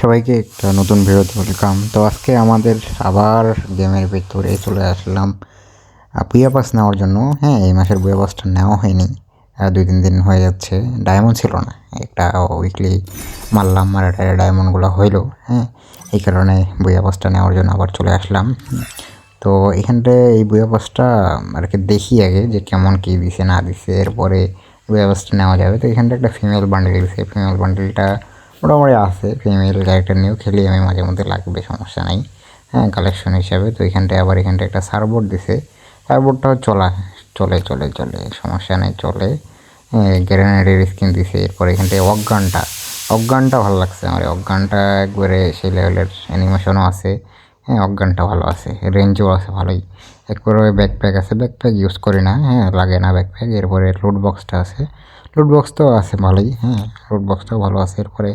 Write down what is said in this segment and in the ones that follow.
সবাইকে একটা নতুন ভিডিওতে ওয়েলকাম। তো আজকে আমাদের আবার গেমের ভিতরে চলে আসলাম বুয়া পাস নেওয়ার জন্য। হ্যাঁ, এই মাসের বুয়া পাসটা নেওয়া হয়নি, 2-3 দিন হয়ে যাচ্ছে। ডায়মন্ড ছিল না, একটা উইকলি মারলাম, আর এটা ডায়মন্ডগুলো হইলো। হ্যাঁ, এই কারণে বুয়া পাসটা নেওয়ার জন্য আবার চলে আসলাম। তো এখানটায় এই বুয়া পাসটা আর কি দেখি আগে যে কেমন কী দিছে না দিছে, এরপরে বুয়া পাসটা নেওয়া যাবে। তো এখানটা একটা ফিমেল বান্ডেল দিছে, ফিমেল বান্ডেলটা মোটামুটি আছে, ফিমেল ক্যারেক্টার নিয়েও খেলি আমি, মাঝে মধ্যে লাগবে, সমস্যা নাই। হ্যাঁ, কালেকশন হিসাবে। তো এখানটায় আবার এখানটায় একটা সার্বোর্ড দিছে, সার্বোর্ডটাও চলে চলে চলে সমস্যা নেই, চলে। গ্রেনেডের স্কিন দিছে। এরপর এখানটায় অজ্ঞানটা ভালো লাগছে আমার, অজ্ঞানটা একবারে সেই লেভেলের অ্যানিমেশনও আছে। হ্যাঁ, অজ্ঞানটা ভালো আছে, রেঞ্জও আছে ভালোই। এরপরে ব্যাকপ্যাক আছে, ব্যাকপ্যাক ইউজ করি না, হ্যাঁ লাগে না ব্যাকপ্যাক। এরপরে লুট বক্সটা আছে, লুট বক্সটাও আছে ভালোই, হ্যাঁ লুট বক্সটাও ভালো আছে। এরপরে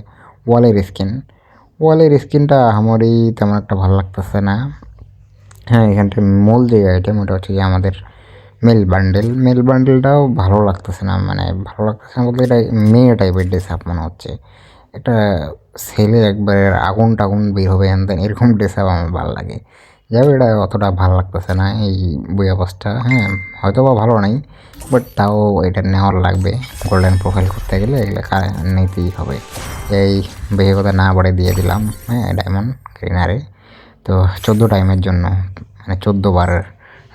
ওয়ালের স্কিনটা আমারই তেমন একটা ভালো লাগতেছে না। হ্যাঁ, এখানটা মূল যে আইটেম ওটা হচ্ছে যে আমাদের মেল বান্ডেলটাও ভালো লাগতেছে না, মানে ভালো লাগতেছে না বলতে এটা মেয়ে টাইপের ড্রেস আপ মনে হচ্ছে। এটা ছেলে একবারে আগুন টাগুন বের হবে দেন এরকম ড্রেস আপ আমার ভালো লাগে। যাই হোক, এটা অতটা ভালো লাগতেছে না এই বইয়া পাসটা। হ্যাঁ, হয়তো বা ভালো নাই, বাট তাও এটা নেওয়ার লাগবে। গোল্ডেন প্রোফাইল করতে গেলে এগুলো নিতেই হবে। এই বেশি কথা না বাড়ে দিয়ে দিলাম, হ্যাঁ ডায়মন্ড ক্লিনারে। তো 14 টাইমের জন্য, মানে 14 বারের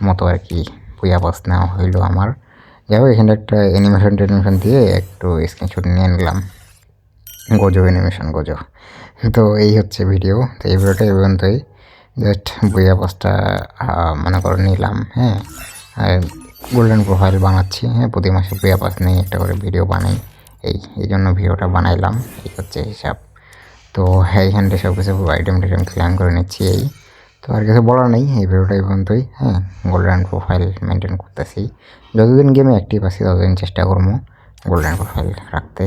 মতো আর কি বুয়া পাস নেওয়া হইলো আমার। যাই হোক, এখানে একটা অ্যানিমেশন দিয়ে একটু স্ক্রিনশট নিয়ে নিলাম, গোজো অ্যানিমেশন গোজো। তো এই হচ্ছে ভিডিও। তো এই ভিডিওটা এই পর্যন্তই। জাস্ট বুয়া পাসটা মনে করে নিলাম। হ্যাঁ, গোল্ডেন প্রোফাইল বানাচ্ছি। হ্যাঁ, প্রতি মাসে বুয়া পাস নিয়ে একটা করে ভিডিও বানাই, এই জন্য ভিডিওটা বানাইলাম। এই হচ্ছে হিসাব। তো হ্যাঁ, এইখানটা সব কিছু আইটেম টাইটেম ক্লেম করে নিচ্ছি। তো আর কিছু বলার নেই, এই ভিডিওটা এই পর্যন্তই। হ্যাঁ, গোল্ডেন প্রোফাইল মেনটেন করতেছি, যতদিন গেমে অ্যাক্টিভ আছি ততদিন চেষ্টা করবো গোল্ডেন প্রোফাইল রাখতে।